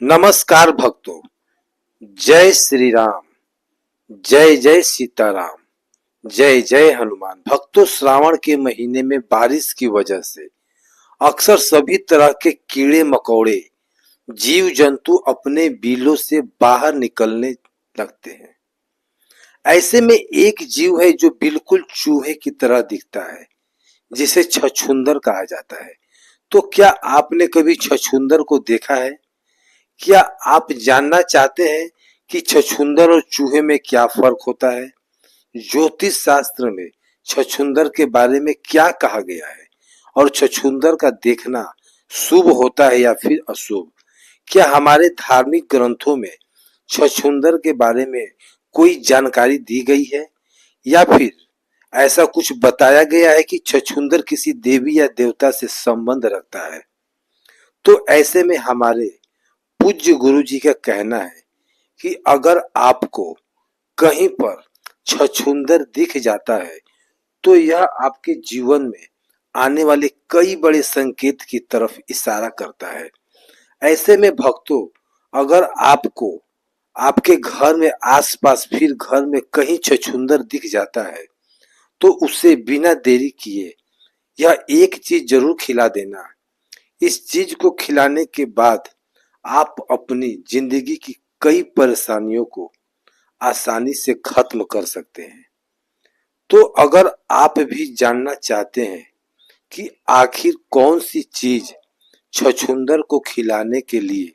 नमस्कार भक्तों। जय श्री राम। जय जय सीताराम। जय जय हनुमान। भक्तों, श्रावण के महीने में बारिश की वजह से अक्सर सभी तरह के कीड़े मकोड़े, जीव जंतु अपने बिलों से बाहर निकलने लगते हैं। ऐसे में एक जीव है जो बिल्कुल चूहे की तरह दिखता है, जिसे छछूंदर कहा जाता है। तो क्या आपने कभी छछूंदर को देखा है? क्या आप जानना चाहते हैं कि छछूंदर और चूहे में क्या फर्क होता है? ज्योतिष शास्त्र में छछूंदर के बारे में क्या कहा गया है और छछूंदर का देखना शुभ होता है या फिर अशुभ? क्या हमारे धार्मिक ग्रंथों में छछूंदर के बारे में कोई जानकारी दी गई है या फिर ऐसा कुछ बताया गया है कि छछूंदर किसी देवी या देवता से संबंध रखता है? तो ऐसे में हमारे पूज्य गुरु जी का कहना है कि अगर आपको कहीं पर छछूंदर दिख जाता है तो यह आपके जीवन में आने वाले कई बड़े संकेत की तरफ इशारा करता है। ऐसे में भक्तों, अगर आपको आपके घर में आसपास फिर घर में कहीं छछूंदर दिख जाता है तो उसे बिना देरी किए यह एक चीज जरूर खिला देना। इस चीज को खिलाने के बाद आप अपनी जिंदगी की कई परेशानियों को आसानी से खत्म कर सकते हैं। तो अगर आप भी जानना चाहते हैं कि आखिर कौन सी चीज छछूंदर को खिलाने के लिए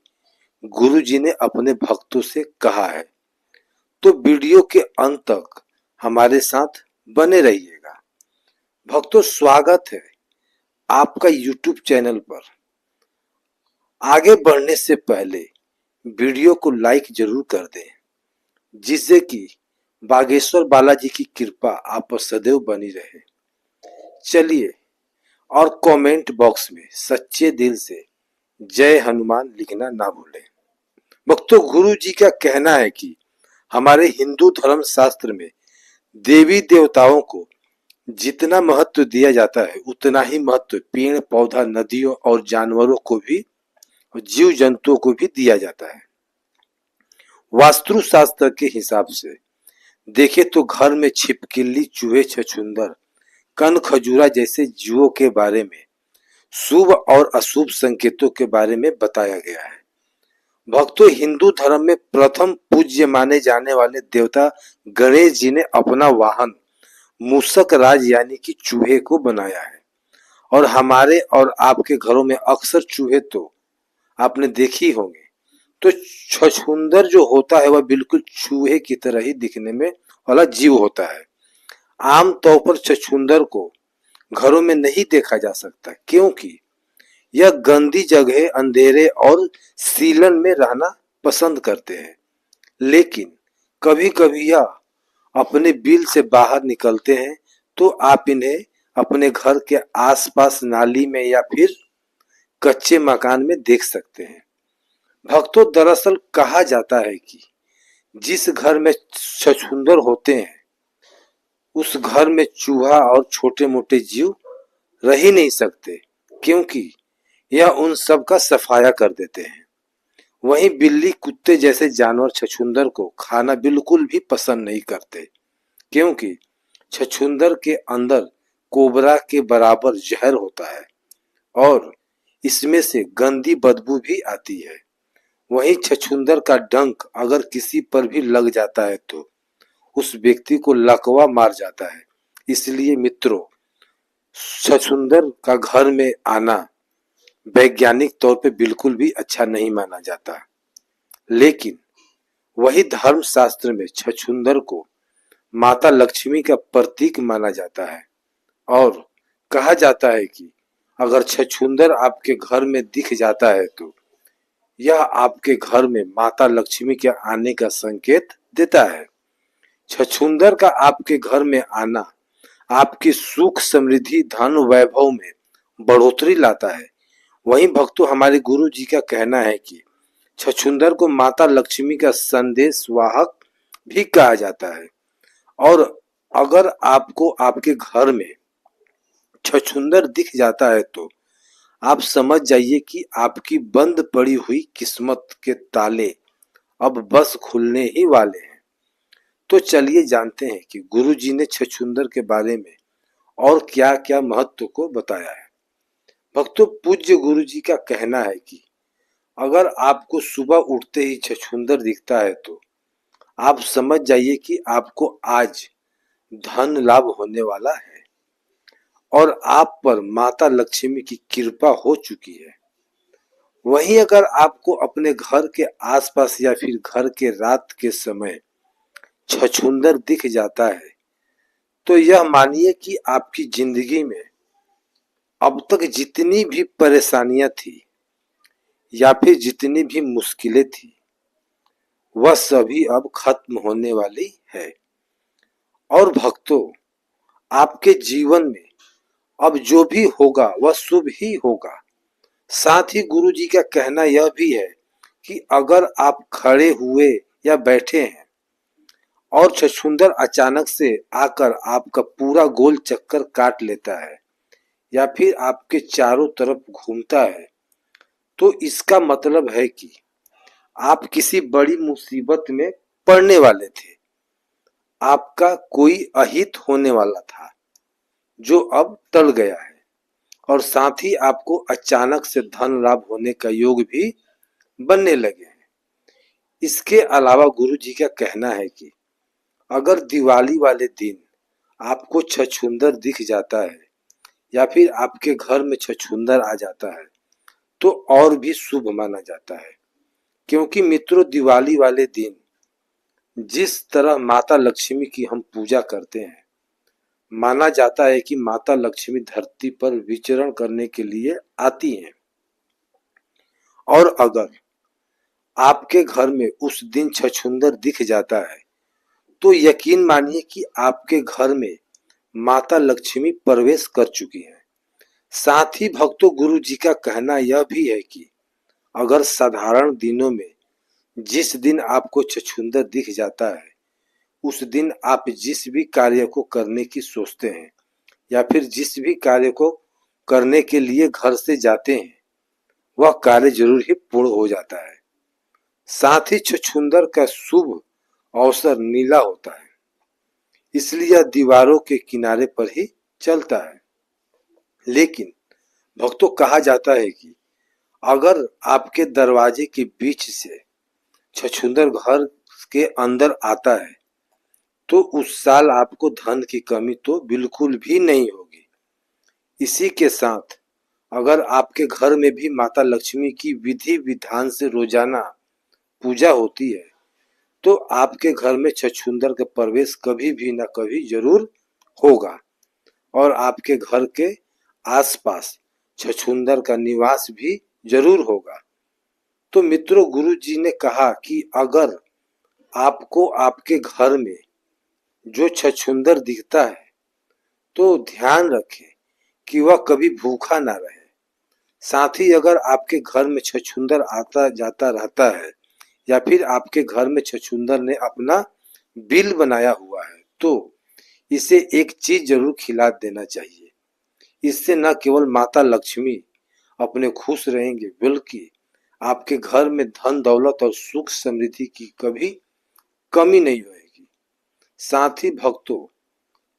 गुरु जी ने अपने भक्तों से कहा है, तो वीडियो के अंत तक हमारे साथ बने रहिएगा। भक्तों, स्वागत है आपका YouTube चैनल पर। आगे बढ़ने से पहले वीडियो को लाइक जरूर कर दें, जिससे कि बागेश्वर बालाजी की कृपा आप पर सदैव बनी रहे। चलिए, और कमेंट बॉक्स में सच्चे दिल से जय हनुमान लिखना ना भूलें। भक्तों, गुरु जी का कहना है कि हमारे हिंदू धर्म शास्त्र में देवी देवताओं को जितना महत्व दिया जाता है उतना ही महत्व पेड़ पौधा, नदियों और जानवरों को भी, जीव जंतुओं को भी दिया जाता है। वास्तु शास्त्र के हिसाब से देखे तो घर में छिपकली, चूहे, छछूंदर, कन खजूरा जैसे जीवों के बारे में शुभ और अशुभ संकेतों के बारे में बताया गया है। भक्तों, हिंदू धर्म में प्रथम पूज्य माने जाने वाले देवता गणेश जी ने अपना वाहन मूषक राज यानी कि चूहे को बनाया है। और हमारे और आपके घरों में अक्सर चूहे तो आपने देखी होंगे। तो छछूंदर जो होता है वह बिल्कुल चूहे की तरह ही दिखने में वाला जीव होता है। आम तौर पर छछूंदर को घरों में नहीं देखा जा सकता, क्योंकि यह गंदी जगह, अंधेरे और सीलन में रहना पसंद करते हैं। लेकिन कभी कभी यह अपने बिल से बाहर निकलते हैं, तो आप इन्हें अपने घर के आसपास नाली में या फिर कच्चे मकान में देख सकते हैं। भक्तों, दरअसल कहा जाता है कि जिस घर में छछूंदर होते हैं उस घर में चूहा और छोटे मोटे जीव रह ही नहीं सकते, क्योंकि यह उन सब का सफाया कर देते हैं। वहीं बिल्ली, कुत्ते जैसे जानवर छछूंदर को खाना बिल्कुल भी पसंद नहीं करते, क्योंकि छछूंदर के अंदर कोबरा के बराबर जहर होता है और इसमें से गंदी बदबू भी आती है। वहीं छछूंदर का डंक अगर किसी पर भी लग जाता है तो उस व्यक्ति को लकवा मार जाता है। इसलिए मित्रों, छछूंदर का घर में आना वैज्ञानिक तौर पे बिल्कुल भी अच्छा नहीं माना जाता। लेकिन वही धर्म शास्त्र में छछूंदर को माता लक्ष्मी का प्रतीक माना जाता है और कहा जाता है कि अगर छछूंदर आपके घर में दिख जाता है तो यह आपके घर में माता लक्ष्मी के आने का संकेत देता है। छछूंदर का आपके घर में आना आपकी सुख, समृद्धि, धन, वैभव में बढ़ोतरी लाता है। वहीं भक्तों, हमारे गुरु जी का कहना है कि छछूंदर को माता लक्ष्मी का संदेश वाहक भी कहा जाता है। और अगर आपको आपके घर में छछूंदर दिख जाता है तो आप समझ जाइए कि आपकी बंद पड़ी हुई किस्मत के ताले अब बस खुलने ही वाले हैं। तो चलिए जानते हैं कि गुरुजी ने छछूंदर के बारे में और क्या क्या महत्व को बताया है। भक्तों, पूज्य गुरुजी का कहना है कि अगर आपको सुबह उठते ही छछूंदर दिखता है तो आप समझ जाइए कि आपको आज धन लाभ होने वाला है और आप पर माता लक्ष्मी की कृपा हो चुकी है। वहीं अगर आपको अपने घर के आसपास या फिर घर के रात के समय छछूंदर दिख जाता है तो यह मानिए कि आपकी जिंदगी में अब तक जितनी भी परेशानियां थी या फिर जितनी भी मुश्किलें थी वह सभी अब खत्म होने वाली है। और भक्तों, आपके जीवन में अब जो भी होगा वह शुभ ही होगा। साथ ही गुरु जी का कहना यह भी है कि अगर आप खड़े हुए या बैठे हैं और छछूंदर अचानक से आकर आपका पूरा गोल चक्कर काट लेता है या फिर आपके चारों तरफ घूमता है तो इसका मतलब है कि आप किसी बड़ी मुसीबत में पड़ने वाले थे। आपका कोई अहित होने वाला था जो अब टल गया है और साथ ही आपको अचानक से धन लाभ होने का योग भी बनने लगे हैं। इसके अलावा गुरु जी का कहना है कि अगर दिवाली वाले दिन आपको छछूंदर दिख जाता है या फिर आपके घर में छछूंदर आ जाता है तो और भी शुभ माना जाता है, क्योंकि मित्रों दिवाली वाले दिन जिस तरह माता लक्ष्मी की हम पूजा करते हैं, माना जाता है कि माता लक्ष्मी धरती पर विचरण करने के लिए आती हैं और अगर आपके घर में उस दिन छछूंदर दिख जाता है तो यकीन मानिए कि आपके घर में माता लक्ष्मी प्रवेश कर चुकी हैं। साथ ही भक्तों, गुरु जी का कहना यह भी है कि अगर साधारण दिनों में जिस दिन आपको छछूंदर दिख जाता है उस दिन आप जिस भी कार्य को करने की सोचते हैं या फिर जिस भी कार्य को करने के लिए घर से जाते हैं वह कार्य जरूर ही पूर्ण हो जाता है। साथ ही छछूंदर का शुभ अवसर नीला होता है, इसलिए यह दीवारों के किनारे पर ही चलता है। लेकिन भक्तों, कहा जाता है कि अगर आपके दरवाजे के बीच से छछूंदर घर के अंदर आता है तो उस साल आपको धन की कमी तो बिल्कुल भी नहीं होगी। इसी के साथ अगर आपके घर में भी माता लक्ष्मी की विधि विधान से रोजाना पूजा होती है तो आपके घर में छछूंदर का प्रवेश कभी भी न कभी जरूर होगा और आपके घर के आसपास छछूंदर का निवास भी जरूर होगा। तो मित्रों, गुरु जी ने कहा कि अगर आपको आपके घर में जो छछूंदर दिखता है तो ध्यान रखें कि वह कभी भूखा ना रहे। साथ ही अगर आपके घर में छछूंदर आता जाता रहता है या फिर आपके घर में छछूंदर ने अपना बिल बनाया हुआ है तो इसे एक चीज जरूर खिला देना चाहिए। इससे न केवल माता लक्ष्मी अपने खुश रहेंगे बल्कि आपके घर में धन दौलत और सुख समृद्धि की कभी कमी नहीं होगी। साथ ही भक्तों,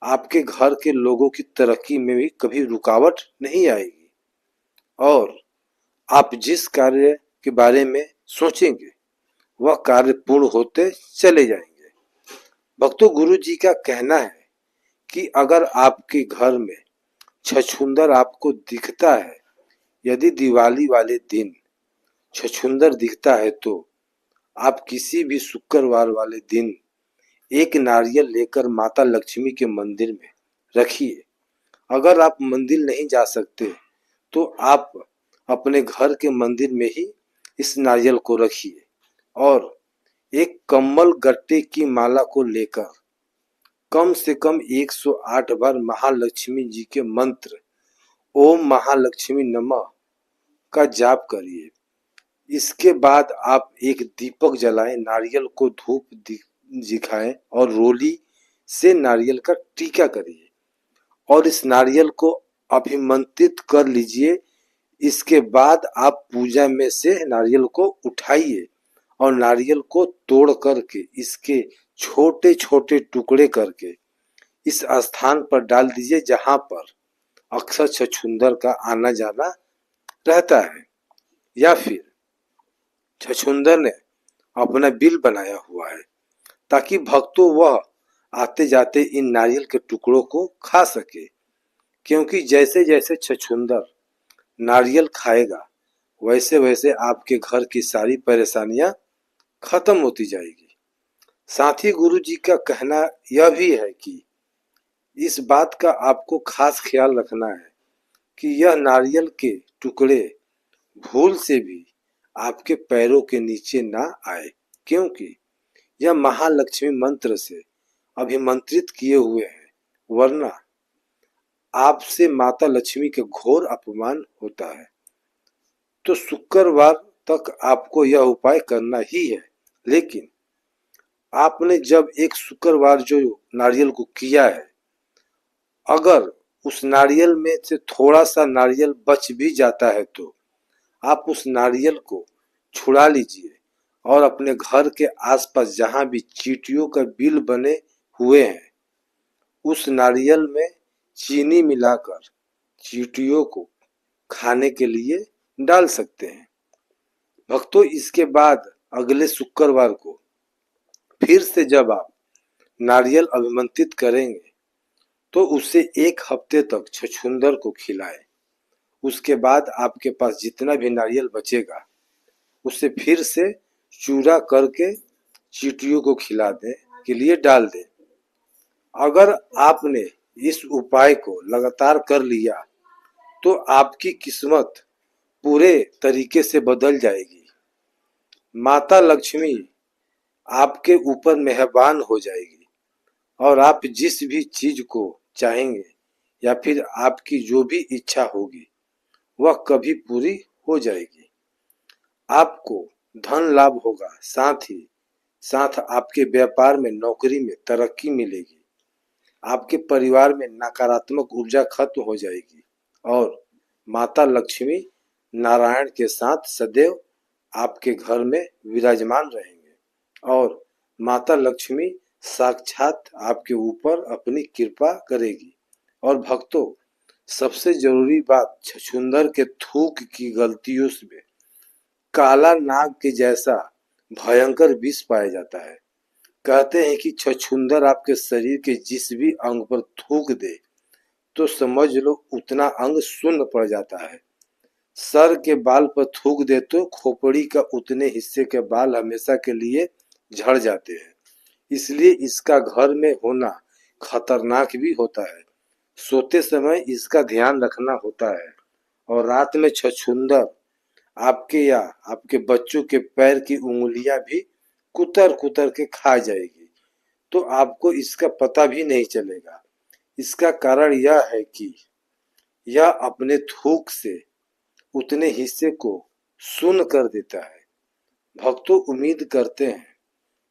आपके घर के लोगों की तरक्की में भी कभी रुकावट नहीं आएगी और आप जिस कार्य के बारे में सोचेंगे वह कार्य पूर्ण होते चले जाएंगे। भक्तों, गुरु जी का कहना है कि अगर आपके घर में छछूंदर आपको दिखता है, यदि दिवाली वाले दिन छछूंदर दिखता है तो आप किसी भी शुक्रवार वाले दिन एक नारियल लेकर माता लक्ष्मी के मंदिर में रखिए। अगर आप मंदिर नहीं जा सकते तो आप अपने घर के मंदिर में ही इस नारियल को रखिए और एक कमल गट्टे की माला को लेकर कम से कम 108 बार महालक्ष्मी जी के मंत्र ओम महालक्ष्मी नमः का जाप करिए। इसके बाद आप एक दीपक जलाएं, नारियल को धूप दिखाएं और रोली से नारियल का टीका करिए और इस नारियल को अभिमंत्रित कर लीजिए इसके बाद आप पूजा में से नारियल को उठाइए और नारियल को तोड़ करके इसके छोटे छोटे टुकड़े करके इस स्थान पर डाल दीजिए जहां पर अक्सर छछूंदर का आना जाना रहता है, या फिर छछूंदर ने अपना बिल बनाया हुआ है ताकि भक्तों वह आते जाते इन नारियल के टुकड़ों को खा सके। क्योंकि जैसे जैसे छछूंदर नारियल खाएगा वैसे वैसे आपके घर की सारी परेशानियां खत्म होती जाएगी। साथ ही गुरु जी का कहना यह भी है कि इस बात का आपको खास ख्याल रखना है कि यह नारियल के टुकड़े भूल से भी आपके पैरों के नीचे ना आए, क्योंकि यह महालक्ष्मी मंत्र से अभिमंत्रित किए हुए हैं, वरना आपसे माता लक्ष्मी के घोर अपमान होता है। तो शुक्रवार तक आपको यह उपाय करना ही है। लेकिन आपने जब एक शुक्रवार जो नारियल को किया है, अगर उस नारियल में से थोड़ा सा नारियल बच भी जाता है तो आप उस नारियल को छुड़ा लीजिए और अपने घर के आसपास जहां भी चींटियों का बिल बने हुए हैं उस नारियल में चीनी मिलाकर चींटियों को खाने के लिए डाल सकते हैं। भक्तों, इसके बाद अगले शुक्रवार को फिर से जब आप नारियल अभिमंत्रित करेंगे तो उसे एक हफ्ते तक छछूंदर को खिलाएं। उसके बाद आपके पास जितना भी नारियल बचेगा उसे फिर से चूरा करके चींटियों को खिला दें के लिए डाल दें। अगर आपने इस उपाय को लगातार कर लिया तो आपकी किस्मत पूरे तरीके से बदल जाएगी। माता लक्ष्मी आपके ऊपर मेहरबान हो जाएगी और आप जिस भी चीज को चाहेंगे या फिर आपकी जो भी इच्छा होगी वह कभी पूरी हो जाएगी। आपको धन लाभ होगा, साथ ही साथ आपके व्यापार में नौकरी में तरक्की मिलेगी। आपके परिवार में नकारात्मक ऊर्जा खत्म हो जाएगी और माता लक्ष्मी नारायण के साथ सदैव आपके घर में विराजमान रहेंगे और माता लक्ष्मी साक्षात आपके ऊपर अपनी कृपा करेगी। और भक्तों, सबसे जरूरी बात, छछूंदर के थूक की गलतियों में काला नाग के जैसा भयंकर विष पाया जाता है। कहते हैं कि छछूंदर आपके शरीर के जिस भी अंग पर थूक दे तो समझ लो उतना अंग शून्य पड़ जाता है। सर के बाल पर थूक दे तो खोपड़ी का उतने हिस्से के बाल हमेशा के लिए झड़ जाते हैं। इसलिए इसका घर में होना खतरनाक भी होता है। सोते समय इसका ध्यान रखना होता है और रात में छछूंदर आपके या आपके बच्चों के पैर की उंगलियां भी कुतर कुतर के खा जाएगी तो आपको इसका पता भी नहीं चलेगा। इसका कारण यह है कि यह अपने थूक से उतने हिस्से को शून्य कर देता है। भक्तों, उम्मीद करते हैं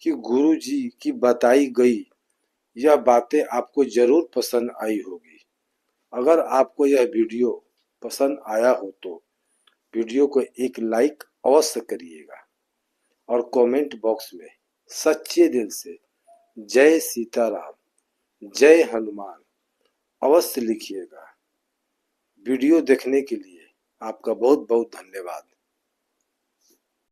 कि गुरु जी की बताई गई यह बातें आपको जरूर पसंद आई होगी। अगर आपको यह वीडियो पसंद आया हो तो वीडियो को एक लाइक अवश्य करिएगा और कमेंट बॉक्स में सच्चे दिल से जय सीताराम, जय हनुमान अवश्य लिखिएगा। वीडियो देखने के लिए आपका बहुत बहुत धन्यवाद।